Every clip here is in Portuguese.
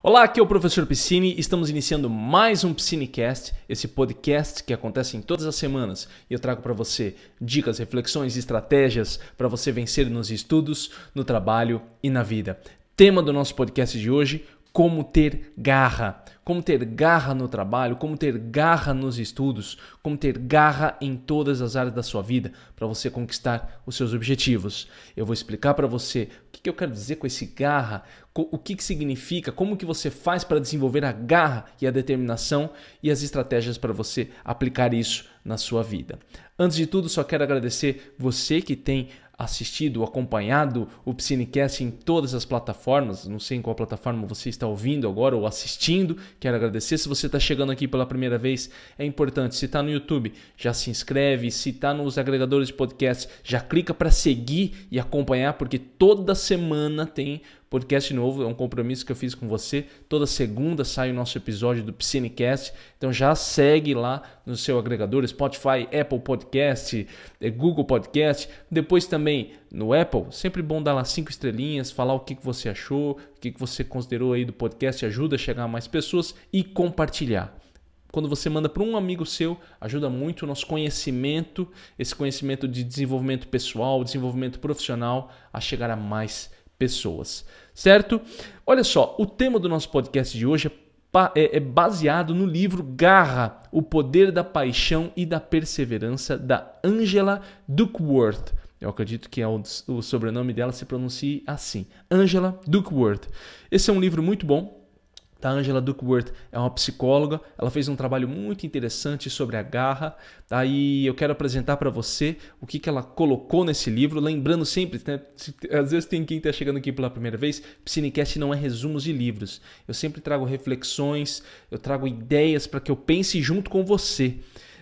Olá, aqui é o Professor Piscine, estamos iniciando mais um Piscinecast, esse podcast que acontece em todas as semanas e eu trago para você dicas, reflexões e estratégias para você vencer nos estudos, no trabalho e na vida. Tema do nosso podcast de hoje, como ter garra. Como ter garra no trabalho, como ter garra nos estudos, como ter garra em todas as áreas da sua vida para você conquistar os seus objetivos. Eu vou explicar para você o que eu quero dizer com esse garra, o que significa, como que você faz para desenvolver a garra e a determinação e as estratégias para você aplicar isso na sua vida. Antes de tudo, só quero agradecer você que tem assistido, acompanhado o Piscinecast em todas as plataformas. Não sei em qual plataforma você está ouvindo agora ou assistindo. Quero agradecer. Se você está chegando aqui pela primeira vez, é importante. Se está no YouTube, já se inscreve. Se está nos agregadores de podcast, já clica para seguir e acompanhar, porque toda semana tem podcast novo, é um compromisso que eu fiz com você. Toda segunda sai o nosso episódio do Piscinecast. Então já segue lá no seu agregador, Spotify, Apple Podcast, Google Podcast. Depois também no Apple, sempre bom dar lá 5 estrelinhas, falar o que você achou, o que você considerou aí do podcast, ajuda a chegar a mais pessoas e compartilhar. Quando você manda para um amigo seu, ajuda muito o nosso conhecimento, esse conhecimento de desenvolvimento pessoal, desenvolvimento profissional, a chegar a mais pessoas, certo? Olha só, o tema do nosso podcast de hoje é baseado no livro Garra, o Poder da Paixão e da Perseverança, da Angela Duckworth. Eu acredito que o sobrenome dela se pronuncia assim, Angela Duckworth. Esse é um livro muito bom. A Angela Duckworth é uma psicóloga, ela fez um trabalho muito interessante sobre a garra, e eu quero apresentar para você o que ela colocou nesse livro, lembrando sempre, né, às vezes tem quem está chegando aqui pela primeira vez, Piscinecast não é resumos de livros, eu sempre trago reflexões, eu trago ideias para que eu pense junto com você.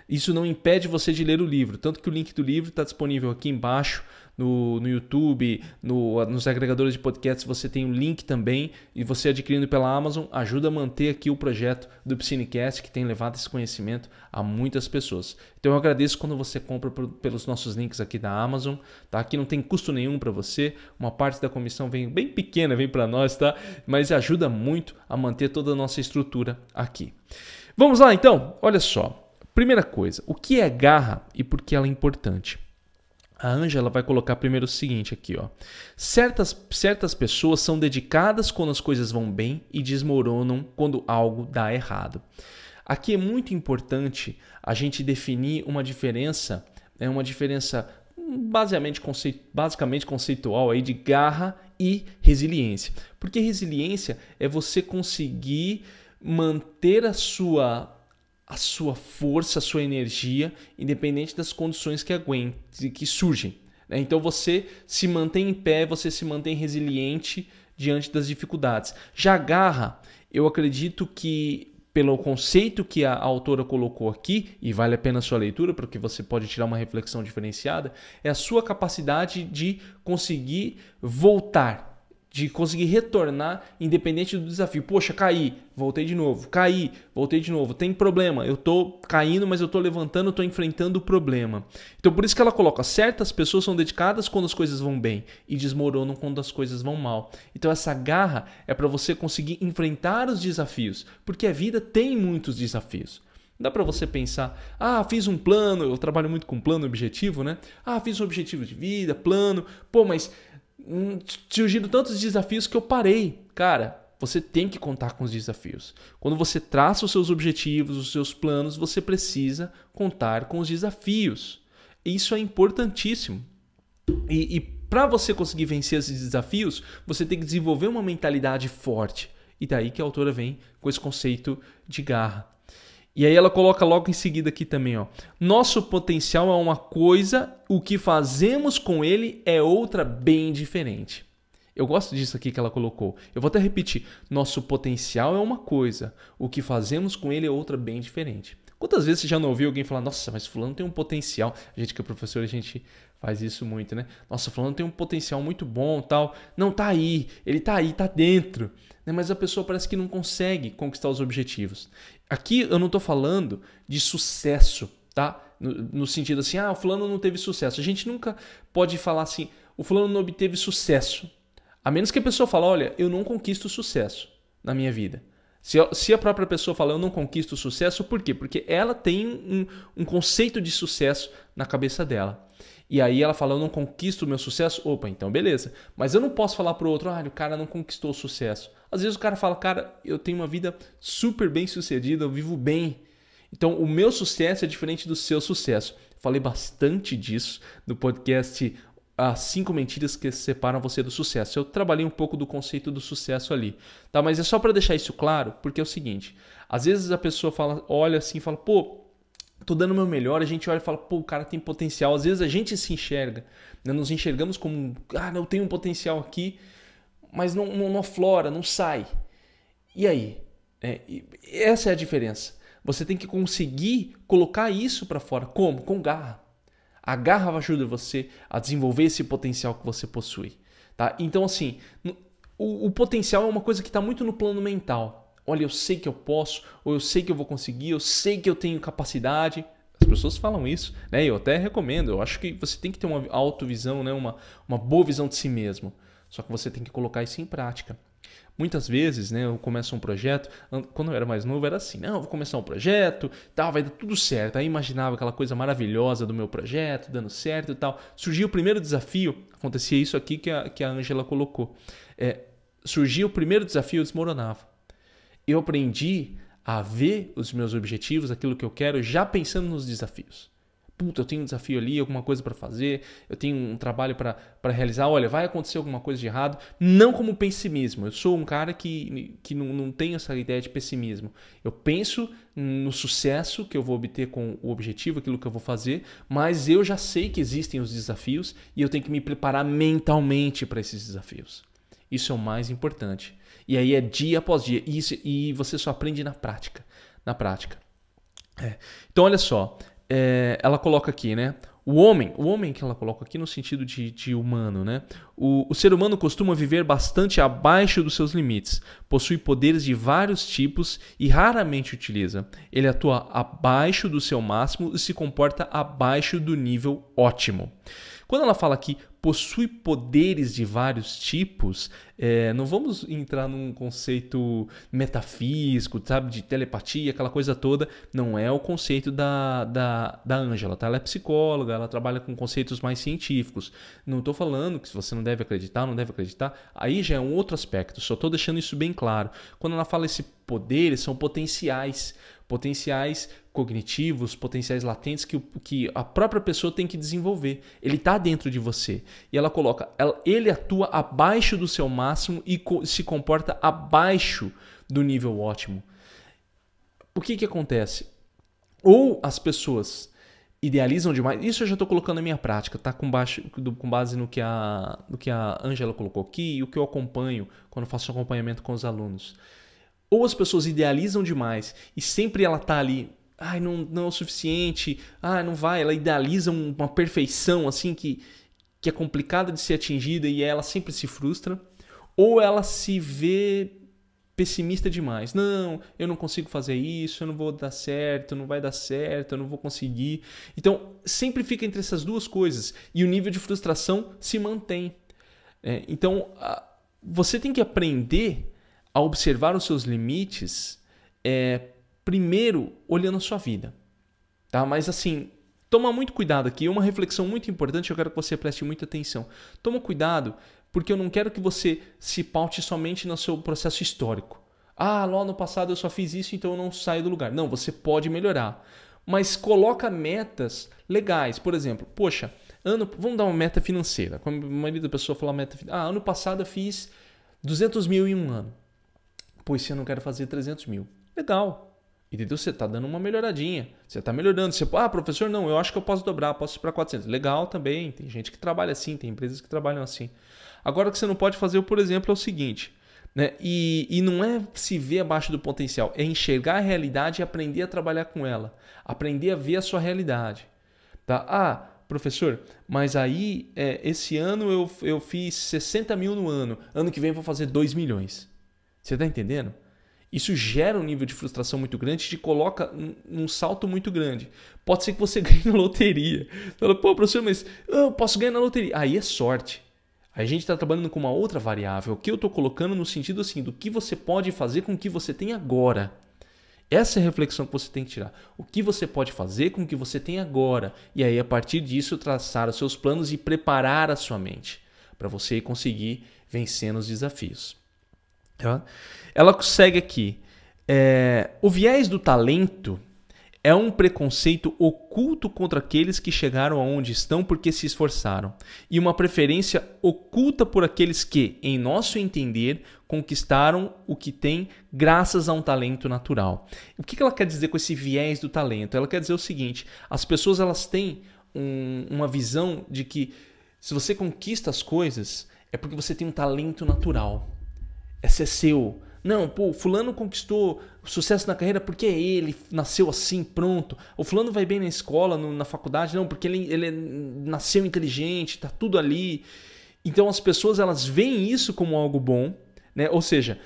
Isso não impede você de ler o livro, tanto que o link do livro está disponível aqui embaixo, no YouTube, nos agregadores de podcasts você tem um link também, e você adquirindo pela Amazon ajuda a manter aqui o projeto do Piscinecast, que tem levado esse conhecimento a muitas pessoas. Então eu agradeço quando você compra pelos nossos links aqui da Amazon, tá? Aqui não tem custo nenhum para você, uma parte da comissão vem bem pequena, vem para nós, tá? Mas ajuda muito a manter toda a nossa estrutura aqui. Vamos lá então, olha só. Primeira coisa, o que é garra e por que ela é importante? A Angela vai colocar primeiro o seguinte aqui, ó. Certas pessoas são dedicadas quando as coisas vão bem e desmoronam quando algo dá errado. Aqui é muito importante a gente definir uma diferença basicamente conceitual aí de garra e resiliência. Porque resiliência é você conseguir manter a sua força, a sua energia, independente das condições que surgem. Então você se mantém em pé, você se mantém resiliente diante das dificuldades. Já a garra, eu acredito que, pelo conceito que a autora colocou aqui, e vale a pena a sua leitura, porque você pode tirar uma reflexão diferenciada, é a sua capacidade de conseguir voltar, de conseguir retornar independente do desafio. Poxa, caí, voltei de novo. Caí, voltei de novo. Tem problema, eu estou caindo, mas eu estou levantando, estou enfrentando o problema. Então por isso que ela coloca, certas pessoas são dedicadas quando as coisas vão bem e desmoronam quando as coisas vão mal. Então essa garra é para você conseguir enfrentar os desafios, porque a vida tem muitos desafios. Dá para você pensar, fiz um plano, eu trabalho muito com plano e objetivo, né? Fiz um objetivo de vida, plano, mas surgiram tantos desafios que eu parei. Cara, você tem que contar com os desafios. Quando você traça os seus objetivos, os seus planos, você precisa contar com os desafios. Isso é importantíssimo. E para você conseguir vencer esses desafios, você tem que desenvolver uma mentalidade forte. E daí que a autora vem com esse conceito de garra. E aí ela coloca logo em seguida aqui também, ó. Nosso potencial é uma coisa, o que fazemos com ele é outra bem diferente. Eu gosto disso aqui que ela colocou. Eu vou até repetir. Nosso potencial é uma coisa, o que fazemos com ele é outra bem diferente. Quantas vezes você já não ouviu alguém falar, nossa, mas fulano tem um potencial. A gente que é professor, a gente faz isso muito, né? Nossa, fulano tem um potencial muito bom, tal. Não, tá aí, tá dentro. Mas a pessoa parece que não consegue conquistar os objetivos. Aqui eu não estou falando de sucesso, tá? No sentido assim, o fulano não teve sucesso. A gente nunca pode falar assim, o fulano não obteve sucesso. A menos que a pessoa fale, olha, eu não conquisto sucesso. na minha vida. Se a própria pessoa fala, eu não conquisto o sucesso, por quê? Porque ela tem um conceito de sucesso na cabeça dela. E aí ela fala, eu não conquisto o meu sucesso. Opa, então beleza. Mas eu não posso falar pro outro, o cara não conquistou o sucesso. Às vezes o cara fala, cara, eu tenho uma vida super bem sucedida, eu vivo bem. Então o meu sucesso é diferente do seu sucesso. Falei bastante disso no podcast As 5 Mentiras que Separam Você do Sucesso. Eu trabalhei um pouco do conceito do sucesso ali. Tá? Mas é só para deixar isso claro, porque é o seguinte. Às vezes a pessoa fala, olha assim e fala, pô, tô dando o meu melhor, a gente olha e fala, pô, o cara tem potencial. Às vezes a gente se enxerga, né? Nos enxergamos como, eu tenho um potencial aqui, mas não aflora, não sai. E aí? Essa é a diferença. Você tem que conseguir colocar isso para fora. Como? Com garra. A garra ajuda você a desenvolver esse potencial que você possui. Tá? Então, assim, o potencial é uma coisa que está muito no plano mental. Olha, eu sei que eu posso, ou eu sei que eu vou conseguir, eu sei que eu tenho capacidade. As pessoas falam isso, né? Eu até recomendo. Eu acho que você tem que ter uma autovisão, né? Uma boa visão de si mesmo. Só que você tem que colocar isso em prática. Muitas vezes, né, eu começo um projeto, quando eu era mais novo era assim, eu vou começar um projeto, tal, vai dar tudo certo. Aí imaginava aquela coisa maravilhosa do meu projeto, dando certo e tal. Surgiu o primeiro desafio, acontecia isso aqui que a Ângela colocou. Surgiu o primeiro desafio, eu desmoronava. Eu aprendi a ver os meus objetivos, aquilo que eu quero, já pensando nos desafios. Puta, eu tenho um desafio ali, alguma coisa para fazer, eu tenho um trabalho para realizar, olha, vai acontecer alguma coisa de errado. Não como pessimismo, eu sou um cara que não tem essa ideia de pessimismo. Eu penso no sucesso que eu vou obter com o objetivo, aquilo que eu vou fazer, mas eu já sei que existem os desafios e eu tenho que me preparar mentalmente para esses desafios. Isso é o mais importante. E aí é dia após dia. E você só aprende na prática. Na prática. Então, olha só. Ela coloca aqui, né? O homem que ela coloca aqui no sentido de humano, né? O ser humano costuma viver bastante abaixo dos seus limites. Possui poderes de vários tipos e raramente utiliza. Ele atua abaixo do seu máximo e se comporta abaixo do nível ótimo. Quando ela fala aqui possui poderes de vários tipos, não vamos entrar num conceito metafísico, sabe, de telepatia, aquela coisa toda. Não é o conceito da Ângela, tá? Ela é psicóloga, ela trabalha com conceitos mais científicos. Não estou falando que você não deve acreditar, não deve acreditar. Aí já é um outro aspecto, só estou deixando isso bem claro. Quando ela fala esse poderes, são potenciais cognitivos, potenciais latentes que a própria pessoa tem que desenvolver. Ele está dentro de você. E ela coloca, ele atua abaixo do seu máximo e se comporta abaixo do nível ótimo. O que acontece? Ou as pessoas idealizam demais, isso eu já estou colocando na minha prática, tá? Com base no que a Ângela colocou aqui e o que eu acompanho quando faço acompanhamento com os alunos. Ou as pessoas idealizam demais e sempre ela está ali, não é o suficiente, não vai, ela idealiza uma perfeição assim que é complicada de ser atingida e ela sempre se frustra. Ou ela se vê pessimista demais. Não, eu não consigo fazer isso, eu não vou dar certo, não vai dar certo, eu não vou conseguir. Então, sempre fica entre essas duas coisas e o nível de frustração se mantém. Então, você tem que aprender a observar os seus limites, primeiro olhando a sua vida. Tá? Mas assim, toma muito cuidado aqui. Uma reflexão muito importante, eu quero que você preste muita atenção. Toma cuidado, porque eu não quero que você se paute somente no seu processo histórico. Lá no passado eu só fiz isso, então eu não saio do lugar. Não, você pode melhorar. Mas coloca metas legais. Por exemplo, vamos dar uma meta financeira. Como a maioria da pessoa fala meta financeira. Ano passado eu fiz 200 mil em um ano. Esse ano eu quero fazer 300 mil. Legal. Entendeu? Você está dando uma melhoradinha. Você está melhorando. Você, professor, não, eu acho que eu posso dobrar, posso ir para 400. Legal também. Tem gente que trabalha assim, tem empresas que trabalham assim. Agora o que você não pode fazer, por exemplo, é o seguinte, né? E não é se ver abaixo do potencial, é enxergar a realidade e aprender a trabalhar com ela. Aprender a ver a sua realidade. Tá? Professor, mas aí esse ano eu fiz 60 mil no ano. Ano que vem eu vou fazer 2 milhões. Você está entendendo? Isso gera um nível de frustração muito grande, te coloca num salto muito grande. Pode ser que você ganhe na loteria. Você fala, professor, mas eu posso ganhar na loteria. Aí é sorte. A gente está trabalhando com uma outra variável, que eu estou colocando no sentido assim, do que você pode fazer com o que você tem agora. Essa é a reflexão que você tem que tirar. O que você pode fazer com o que você tem agora? E aí, a partir disso, traçar os seus planos e preparar a sua mente para você conseguir vencer nos desafios. Tá? Ela segue aqui. O viés do talento é um preconceito oculto contra aqueles que chegaram aonde estão porque se esforçaram, e uma preferência oculta por aqueles que, em nosso entender, conquistaram o que têm graças a um talento natural. O que ela quer dizer com esse viés do talento? Ela quer dizer o seguinte: as pessoas elas têm uma visão de que se você conquista as coisas é porque você tem um talento natural. Esse é seu. Não, pô, fulano conquistou sucesso na carreira porque ele nasceu assim, pronto. O fulano vai bem na escola, na faculdade, não, porque ele nasceu inteligente, tá tudo ali. Então as pessoas elas veem isso como algo bom, né? Ou seja,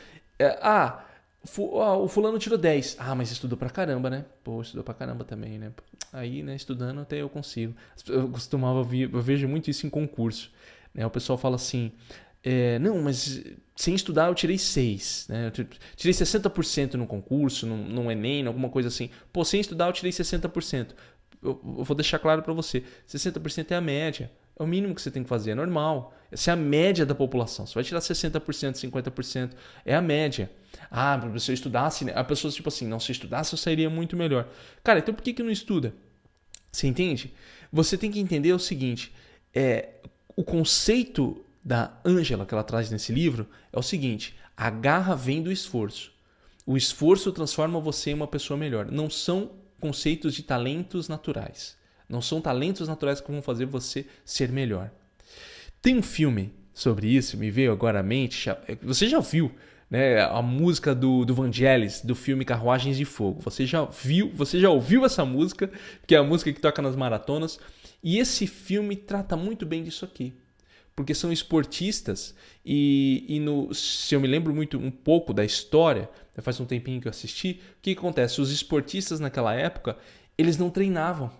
o fulano tirou 10. Ah, mas estudou pra caramba, né? Pô, estudou pra caramba também, né? Aí, né, estudando até eu consigo. Eu eu vejo muito isso em concurso, né? O pessoal fala assim... não, mas sem estudar eu tirei 6, né? Eu tirei 60% no concurso, no Enem, alguma coisa assim. Pô, sem estudar eu tirei 60%. Eu vou deixar claro para você, 60% é a média. É o mínimo que você tem que fazer, é normal. Essa é a média da população. Você vai tirar 60%, 50%, é a média. Ah, se eu estudasse, né? A pessoa tipo assim, não, se eu estudasse eu sairia muito melhor. Cara, então por que não estuda? Você entende? Você tem que entender o seguinte, o conceito da Ângela que ela traz nesse livro é o seguinte: a garra vem do esforço. O esforço transforma você em uma pessoa melhor. Não são conceitos de talentos naturais. Não são talentos naturais que vão fazer você ser melhor. Tem um filme sobre isso, me veio agora à mente. Você já viu, né, a música do Vangelis, do filme Carruagens de Fogo. Você já ouviu essa música, que é a música que toca nas maratonas. E esse filme trata muito bem disso aqui. Porque são esportistas se eu me lembro um pouco da história, faz um tempinho que eu assisti, o que acontece? Os esportistas naquela época, eles não treinavam.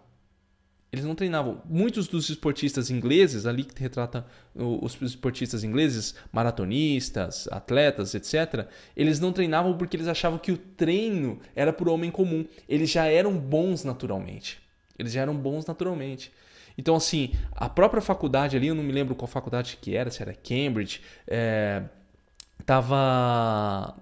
Muitos dos esportistas ingleses, ali que retrata os esportistas ingleses, maratonistas, atletas, etc., eles não treinavam porque eles achavam que o treino era para o homem comum. Eles já eram bons naturalmente. Então, assim, a própria faculdade ali, eu não me lembro qual faculdade que era, se era Cambridge, tava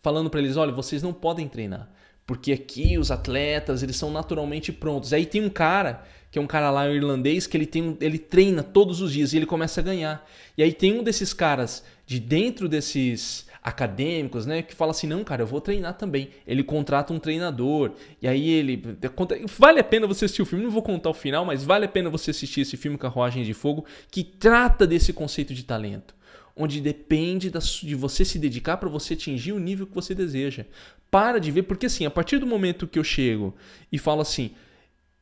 falando para eles, olha, vocês não podem treinar, porque aqui os atletas, eles são naturalmente prontos. Aí tem um cara, que é um cara lá, um irlandês, que ele treina todos os dias e ele começa a ganhar. E aí tem um desses caras de dentro desses acadêmicos, né, que fala assim, não, cara, eu vou treinar também. Ele contrata um treinador, e aí vale a pena você assistir o filme, não vou contar o final, mas vale a pena você assistir esse filme Carruagem de Fogo, que trata desse conceito de talento, onde depende de você se dedicar para você atingir o nível que você deseja. Para de ver, porque assim, a partir do momento que eu chego e falo assim,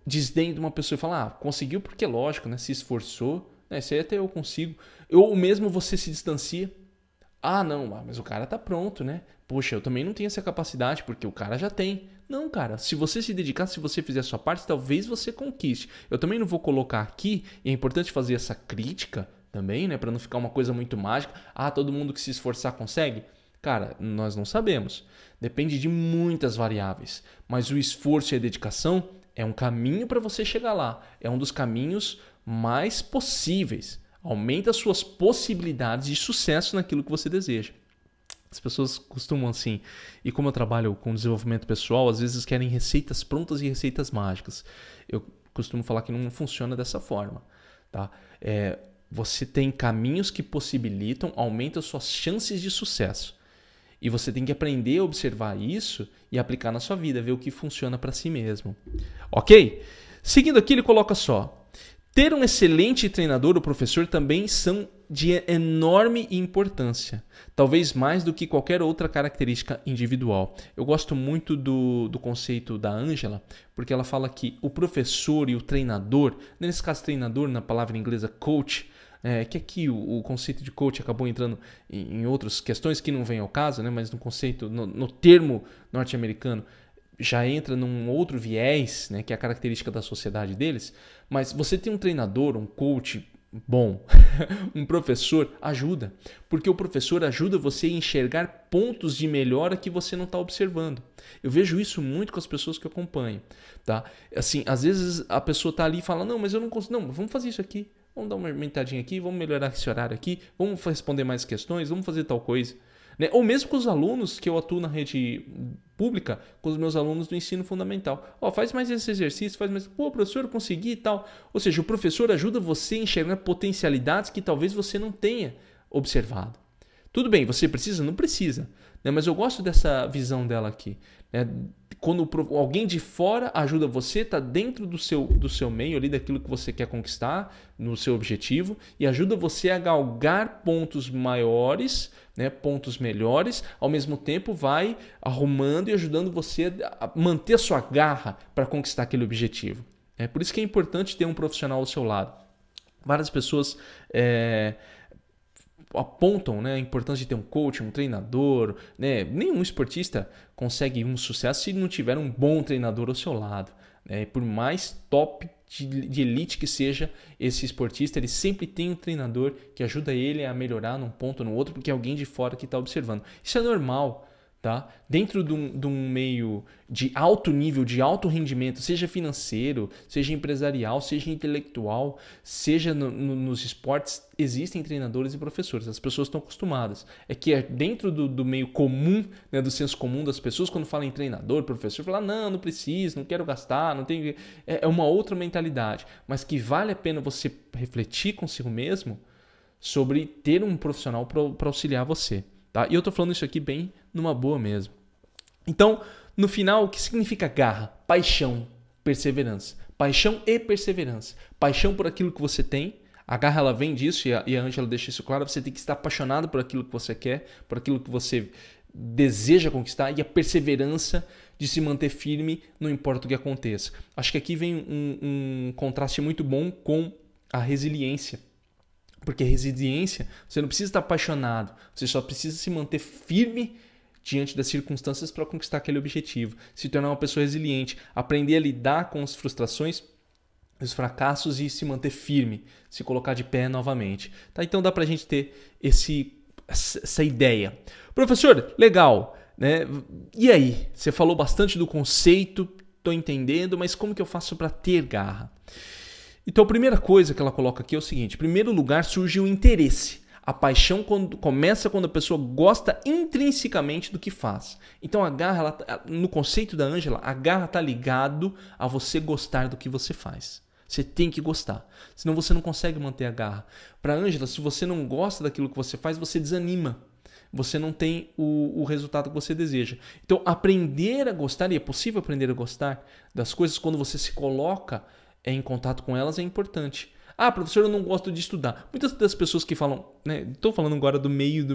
desdém de uma pessoa e fala, conseguiu porque lógico, né, se esforçou, né, isso aí até eu consigo. Ou mesmo você se distancia, não, mas o cara tá pronto, né? Poxa, eu também não tenho essa capacidade, porque o cara já tem. Não, cara, se você se dedicar, se você fizer a sua parte, talvez você conquiste. Eu também não vou colocar aqui, e é importante fazer essa crítica também, né? Para não ficar uma coisa muito mágica. Todo mundo que se esforçar consegue? Cara, nós não sabemos. Depende de muitas variáveis. Mas o esforço e a dedicação é um caminho para você chegar lá. É um dos caminhos mais possíveis. Aumenta as suas possibilidades de sucesso naquilo que você deseja. As pessoas costumam assim, e como eu trabalho com desenvolvimento pessoal, às vezes querem receitas prontas e receitas mágicas. Eu costumo falar que não funciona dessa forma. Tá? Você tem caminhos que possibilitam, aumentam as suas chances de sucesso. E você tem que aprender a observar isso e aplicar na sua vida, ver o que funciona para si mesmo. Ok? Seguindo aqui, ele coloca só. Ter um excelente treinador ou professor também são de enorme importância, talvez mais do que qualquer outra característica individual. Eu gosto muito do conceito da Ângela, porque ela fala que o professor e o treinador, nesse caso treinador na palavra inglesa coach, que aqui o conceito de coach acabou entrando em outras questões que não vem ao caso, né, mas no conceito, no termo norte-americano, já entra num outro viés, né, que é a característica da sociedade deles, mas você tem um treinador, um coach, bom. Um professor ajuda, porque o professor ajuda você a enxergar pontos de melhora que você não está observando. Eu vejo isso muito com as pessoas que eu acompanho, tá? Assim, às vezes a pessoa está ali e fala, não, mas eu não consigo, não, vamos fazer isso aqui, vamos dar uma aumentadinha aqui, vamos melhorar esse horário aqui, vamos responder mais questões, vamos fazer tal coisa. Né? Ou mesmo com os alunos que eu atuo na rede pública, com os meus alunos do ensino fundamental. Faz mais esse exercício, faz mais... Pô, professor, eu consegui e tal. Ou seja, o professor ajuda você a enxergar potencialidades que talvez você não tenha observado. Tudo bem, você precisa? Não precisa. Né? Mas eu gosto dessa visão dela aqui. Né? Quando alguém de fora ajuda você, está dentro do seu meio, ali daquilo que você quer conquistar, no seu objetivo, e ajuda você a galgar pontos maiores, né, pontos melhores, ao mesmo tempo vai arrumando e ajudando você a manter a sua garra para conquistar aquele objetivo. É por isso que é importante ter um profissional ao seu lado. Várias pessoas apontam, né, a importância de ter um coach, um treinador. Né? Nenhum esportista consegue um sucesso se não tiver um bom treinador ao seu lado. Né? Por mais top de elite que seja esse esportista, ele sempre tem um treinador que ajuda ele a melhorar num ponto ou no outro, porque é alguém de fora que está observando. Isso é normal. Tá? Dentro de um meio de alto nível, de alto rendimento, seja financeiro, seja empresarial, seja intelectual, seja nos esportes, existem treinadores e professores. As pessoas estão acostumadas. É que dentro do meio comum, né, do senso comum das pessoas, quando falam em treinador, professor, fala, não preciso, não quero gastar, não tenho... É uma outra mentalidade, mas que vale a pena você refletir consigo mesmo sobre ter um profissional para auxiliar você. Tá? E eu estou falando isso aqui bem numa boa mesmo. Então, no final, o que significa garra? Paixão, perseverança. Paixão e perseverança. Paixão por aquilo que você tem. A garra ela vem disso, e a Ângela deixa isso claro. Você tem que estar apaixonado por aquilo que você quer, por aquilo que você deseja conquistar. E a perseverança de se manter firme, não importa o que aconteça. Acho que aqui vem um contraste muito bom com a resiliência. Porque a resiliência, você não precisa estar apaixonado, você só precisa se manter firme diante das circunstâncias para conquistar aquele objetivo. Se tornar uma pessoa resiliente, aprender a lidar com as frustrações, os fracassos e se manter firme, se colocar de pé novamente. Tá? Então dá para a gente ter essa ideia. Professor, legal. Né? E aí? Você falou bastante do conceito, estou entendendo, mas como que eu faço para ter garra? Então, a primeira coisa que ela coloca aqui é o seguinte. Em primeiro lugar, surge o interesse. A paixão começa quando a pessoa gosta intrinsecamente do que faz. Então, a garra, no conceito da Ângela, a garra está ligado a você gostar do que você faz. Você tem que gostar. Senão você não consegue manter a garra. Para a Ângela, se você não gosta daquilo que você faz, você desanima. Você não tem o resultado que você deseja. Então, aprender a gostar, e é possível aprender a gostar das coisas quando você se coloca em contato com elas, é importante. Ah, professor, eu não gosto de estudar. Muitas das pessoas que falam, né, estou falando agora do meu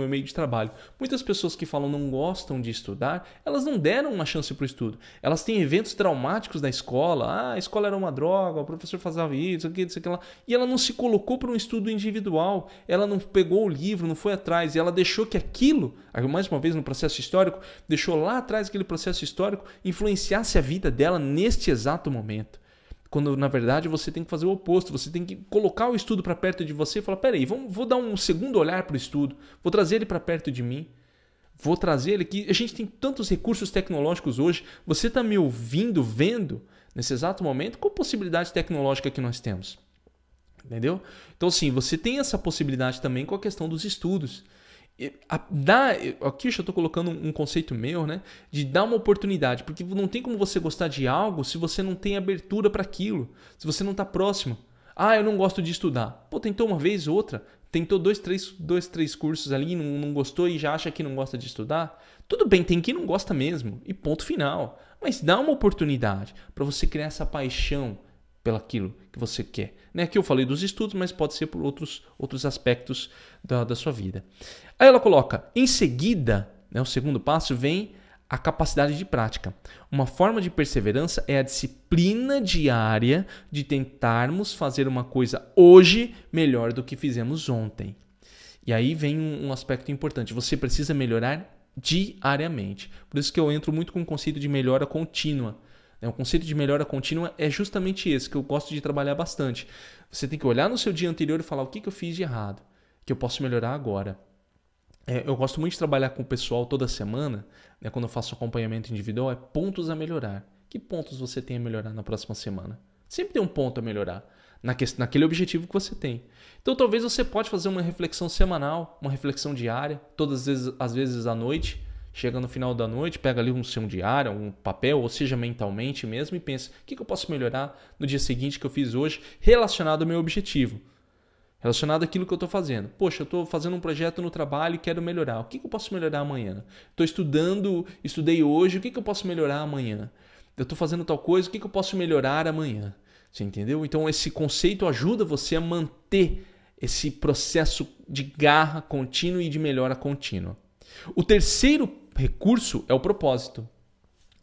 meio de trabalho. Muitas pessoas que falam não gostam de estudar, elas não deram uma chance para o estudo. Elas têm eventos traumáticos da escola. Ah, a escola era uma droga, o professor fazia isso, aquilo, isso, aquilo lá. E ela não se colocou para um estudo individual. Ela não pegou o livro, não foi atrás. E ela deixou que aquilo, mais uma vez no processo histórico, deixou lá atrás aquele processo histórico influenciasse a vida dela neste exato momento. Quando, na verdade, você tem que fazer o oposto. Você tem que colocar o estudo para perto de você e falar, peraí, vou dar um segundo olhar para o estudo. Vou trazer ele para perto de mim. Vou trazer ele aqui. A gente tem tantos recursos tecnológicos hoje. Você está me ouvindo, vendo, nesse exato momento, qual possibilidade tecnológica que nós temos? Entendeu? Então, sim, você tem essa possibilidade também com a questão dos estudos. Aqui eu já estou colocando um conceito meu, né, de dar uma oportunidade, porque não tem como você gostar de algo se você não tem abertura para aquilo, se você não está próximo. Ah, eu não gosto de estudar. Pô, tentou uma vez, outra, tentou dois, três cursos ali, não gostou e já acha que não gosta de estudar. Tudo bem, tem quem não gosta mesmo, e ponto final. Mas dá uma oportunidade para você criar essa paixão pelaquilo que você quer. Aqui eu falei dos estudos, mas pode ser por outros aspectos da sua vida. Aí ela coloca, em seguida, o segundo passo, vem a capacidade de prática. Uma forma de perseverança é a disciplina diária de tentarmos fazer uma coisa hoje melhor do que fizemos ontem. E aí vem um aspecto importante. Você precisa melhorar diariamente. Por isso que eu entro muito com o conceito de melhora contínua. O conceito de melhora contínua é justamente esse, que eu gosto de trabalhar bastante. Você tem que olhar no seu dia anterior e falar o que eu fiz de errado, que eu posso melhorar agora. Eu gosto muito de trabalhar com o pessoal toda semana, né, quando eu faço acompanhamento individual, é pontos a melhorar. Que pontos você tem a melhorar na próxima semana? Sempre tem um ponto a melhorar naquele objetivo que você tem. Então talvez você pode fazer uma reflexão semanal, uma reflexão diária, todas as vezes à noite. Chega no final da noite, pega ali um seu diário, um papel, ou seja, mentalmente mesmo, e pensa, o que eu posso melhorar no dia seguinte que eu fiz hoje, relacionado ao meu objetivo, relacionado àquilo que eu estou fazendo. Poxa, eu estou fazendo um projeto no trabalho e quero melhorar. O que eu posso melhorar amanhã? Estou estudei hoje, o que eu posso melhorar amanhã? Eu estou fazendo tal coisa, o que eu posso melhorar amanhã? Você entendeu? Então esse conceito ajuda você a manter esse processo de garra contínua e de melhora contínua. O terceiro recurso é o propósito.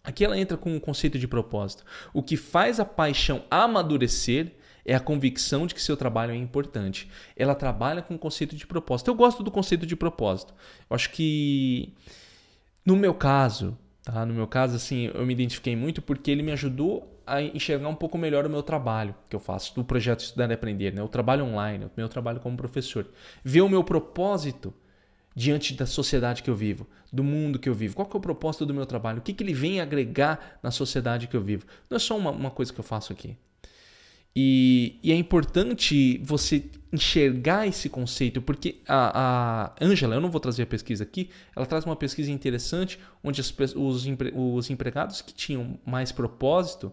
Aqui ela entra com o conceito de propósito. O que faz a paixão amadurecer é a convicção de que seu trabalho é importante. Ela trabalha com o conceito de propósito. Eu gosto do conceito de propósito. Eu acho que, no meu caso, assim, eu me identifiquei muito porque ele me ajudou a enxergar um pouco melhor o meu trabalho que eu faço, do projeto Estudar e Aprender, né? O trabalho online, o meu trabalho como professor. Ver o meu propósito diante da sociedade que eu vivo, do mundo que eu vivo. Qual que é o propósito do meu trabalho? O que ele vem agregar na sociedade que eu vivo? Não é só uma coisa que eu faço aqui. E é importante você enxergar esse conceito, porque a Ângela, eu não vou trazer a pesquisa aqui, ela traz uma pesquisa interessante onde os empregados que tinham mais propósito,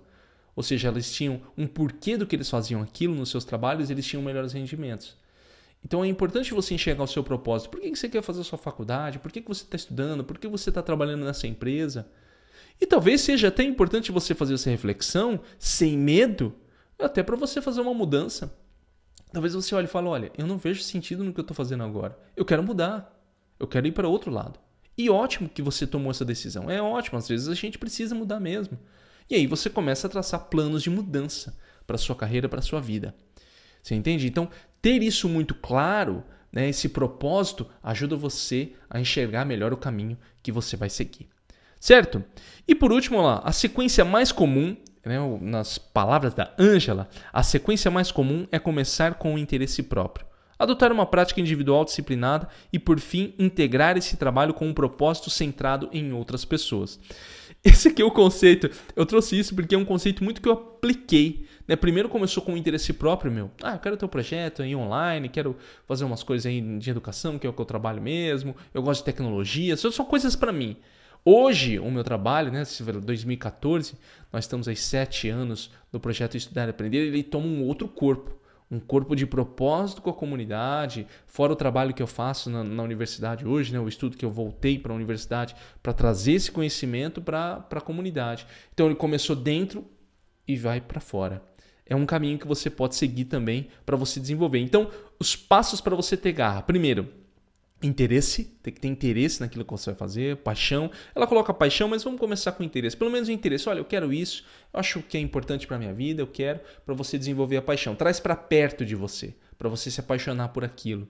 ou seja, eles tinham um porquê do que eles faziam aquilo nos seus trabalhos, eles tinham melhores rendimentos. Então é importante você enxergar o seu propósito. Por que você quer fazer a sua faculdade? Por que você está estudando? Por que você está trabalhando nessa empresa? E talvez seja até importante você fazer essa reflexão sem medo, até para você fazer uma mudança. Talvez você olhe e fale, olha, eu não vejo sentido no que eu estou fazendo agora. Eu quero mudar. Eu quero ir para outro lado. E ótimo que você tomou essa decisão. É ótimo, às vezes a gente precisa mudar mesmo. E aí você começa a traçar planos de mudança para a sua carreira, para a sua vida. Você entende? Então, ter isso muito claro, né, esse propósito, ajuda você a enxergar melhor o caminho que você vai seguir. Certo? E por último, lá, a sequência mais comum, né, nas palavras da Ângela, a sequência mais comum é começar com o interesse próprio. Adotar uma prática individual disciplinada e, por fim, integrar esse trabalho com um propósito centrado em outras pessoas. Esse aqui é o conceito. Eu trouxe isso porque é um conceito muito que eu apliquei. Né? Primeiro começou com o interesse próprio meu. Eu quero ter um projeto aí online, quero fazer umas coisas aí de educação, que é o que eu trabalho mesmo. Eu gosto de tecnologia, são coisas para mim. Hoje, o meu trabalho, né, 2014, nós estamos aí 7 anos do projeto Estudar e Aprender, ele toma um outro corpo. Um corpo de propósito com a comunidade, fora o trabalho que eu faço na universidade hoje, né, o estudo que eu voltei para a universidade para trazer esse conhecimento para a comunidade. Então ele começou dentro e vai para fora. É um caminho que você pode seguir também para você desenvolver. Então, os passos para você ter garra. Primeiro, interesse, tem que ter interesse naquilo que você vai fazer, paixão. Ela coloca paixão, mas vamos começar com interesse. Pelo menos o interesse. Olha, eu quero isso, eu acho que é importante para a minha vida, eu quero, para você desenvolver a paixão. Traz para perto de você, para você se apaixonar por aquilo.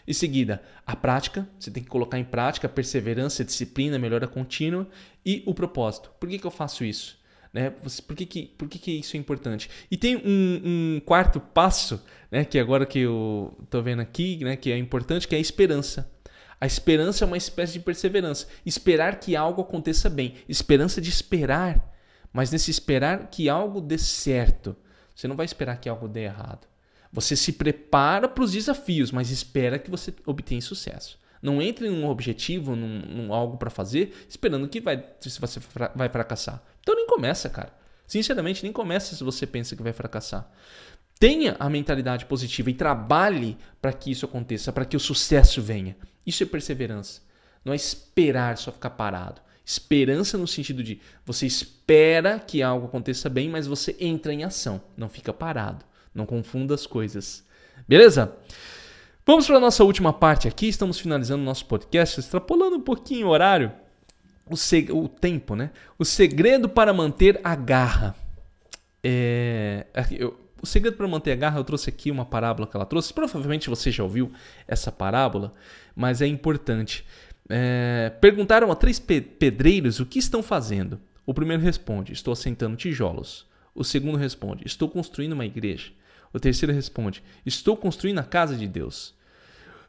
Em seguida, a prática, você tem que colocar em prática, perseverança, disciplina, melhora contínua e o propósito. Por que eu faço isso? Né? Por que isso é importante? E tem um quarto passo, né, que agora que eu estou vendo aqui, né, que é importante, que é a esperança. A esperança é uma espécie de perseverança. Esperar que algo aconteça bem. Esperança de esperar. Mas nesse esperar que algo dê certo. Você não vai esperar que algo dê errado. Você se prepara para os desafios, mas espera que você obtenha sucesso. Não entre num objetivo, num algo para fazer, esperando que você vai fracassar. Então nem começa, cara. Sinceramente, nem começa se você pensa que vai fracassar. Tenha a mentalidade positiva e trabalhe para que isso aconteça, para que o sucesso venha. Isso é perseverança. Não é esperar, só ficar parado. Esperança no sentido de você espera que algo aconteça bem, mas você entra em ação. Não fica parado. Não confunda as coisas. Beleza? Vamos para a nossa última parte aqui. Estamos finalizando o nosso podcast, extrapolando um pouquinho o horário. O tempo, né? O segredo para manter a garra. O segredo para manter a garra, eu trouxe aqui uma parábola que ela trouxe. Provavelmente você já ouviu essa parábola, mas é importante. Perguntaram a 3 pedreiros o que estão fazendo. O primeiro responde, estou assentando tijolos. O segundo responde, estou construindo uma igreja. O terceiro responde, estou construindo a casa de Deus.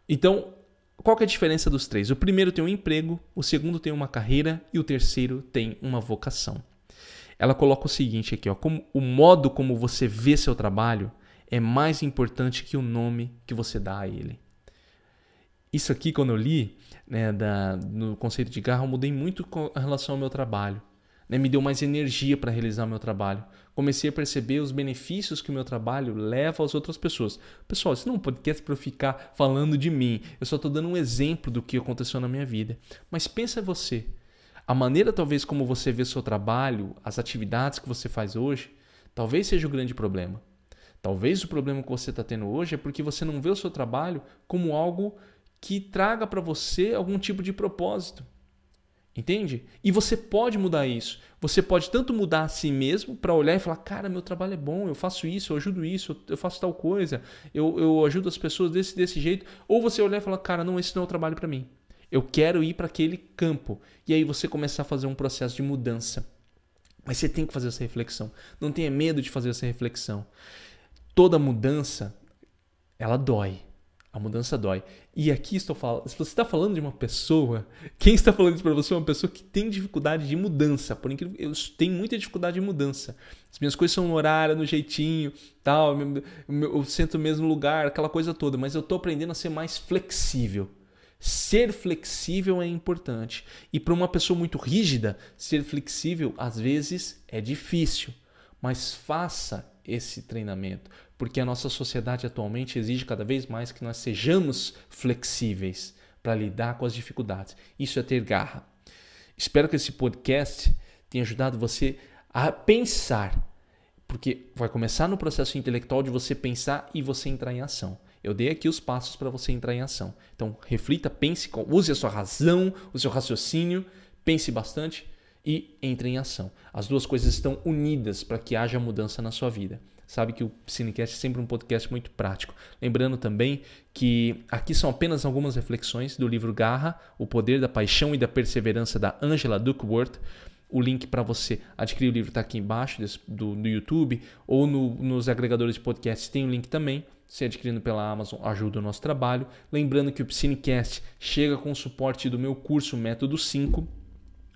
Então, qual que é a diferença dos três? O primeiro tem um emprego, o segundo tem uma carreira e o terceiro tem uma vocação. Ela coloca o seguinte aqui, ó, o modo como você vê seu trabalho é mais importante que o nome que você dá a ele. Isso aqui, quando eu li, né, no conceito de Garra, eu mudei muito com relação ao meu trabalho. Né, me deu mais energia para realizar o meu trabalho. Comecei a perceber os benefícios que o meu trabalho leva às outras pessoas. Pessoal, isso não é um podcast para eu ficar falando de mim. Eu só estou dando um exemplo do que aconteceu na minha vida. Mas pensa você. A maneira talvez como você vê o seu trabalho, as atividades que você faz hoje, talvez seja o grande problema. Talvez o problema que você está tendo hoje é porque você não vê o seu trabalho como algo que traga para você algum tipo de propósito. Entende? E você pode mudar isso. Você pode tanto mudar a si mesmo para olhar e falar, cara, meu trabalho é bom, eu faço isso, eu ajudo isso, eu faço tal coisa, eu ajudo as pessoas desse jeito. Ou você olhar e falar, cara, não, esse não é o trabalho para mim. Eu quero ir para aquele campo. E aí você começar a fazer um processo de mudança. Mas você tem que fazer essa reflexão. Não tenha medo de fazer essa reflexão. Toda mudança, ela dói. A mudança dói. E aqui estou falando, se você está falando de uma pessoa, quem está falando isso para você é uma pessoa que tem dificuldade de mudança. Por incrível, eu tenho muita dificuldade de mudança. As minhas coisas são no horário, no jeitinho, tal, eu sento no mesmo lugar, aquela coisa toda. Mas eu estou aprendendo a ser mais flexível. Ser flexível é importante. E para uma pessoa muito rígida, ser flexível às vezes é difícil. Mas faça esse treinamento, porque a nossa sociedade atualmente exige cada vez mais que nós sejamos flexíveis para lidar com as dificuldades. Isso é ter garra. Espero que esse podcast tenha ajudado você a pensar, porque vai começar no processo intelectual de você pensar e você entrar em ação. Eu dei aqui os passos para você entrar em ação. Então, reflita, pense, use a sua razão, o seu raciocínio, pense bastante e entre em ação. As duas coisas estão unidas para que haja mudança na sua vida. Sabe que o Psinecast é sempre um podcast muito prático. Lembrando também que aqui são apenas algumas reflexões do livro Garra, O Poder da Paixão e da Perseverança, da Angela Duckworth. O link para você adquirir o livro está aqui embaixo do YouTube ou nos agregadores de podcasts tem o link também. Se adquirindo pela Amazon ajuda o nosso trabalho. Lembrando que o Psinecast chega com o suporte do meu curso Método 5.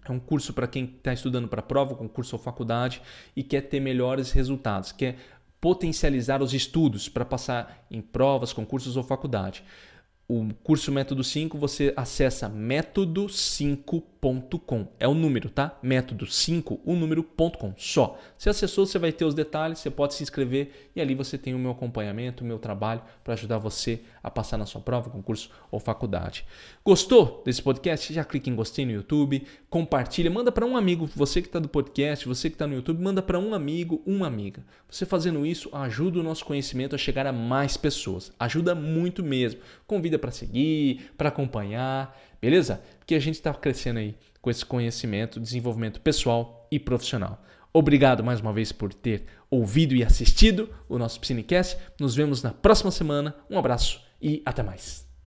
É um curso para quem está estudando para prova, concurso ou faculdade e quer ter melhores resultados, quer potencializar os estudos para passar em provas, concursos ou faculdade. O curso Método 5 você acessa método5.com. É o número, tá? Método5, o número.com só. Se acessou, você vai ter os detalhes, você pode se inscrever e ali você tem o meu acompanhamento, o meu trabalho para ajudar você a passar na sua prova, concurso ou faculdade. Gostou desse podcast? Já clique em gostei no YouTube, compartilha, manda para um amigo. Você que está do podcast, você que está no YouTube, manda para um amigo, uma amiga. Você fazendo isso ajuda o nosso conhecimento a chegar a mais pessoas. Ajuda muito mesmo. Convida para seguir, para acompanhar, beleza? Porque a gente está crescendo aí com esse conhecimento, desenvolvimento pessoal e profissional. Obrigado mais uma vez por ter ouvido e assistido o nosso Psinecast. Nos vemos na próxima semana. Um abraço e até mais.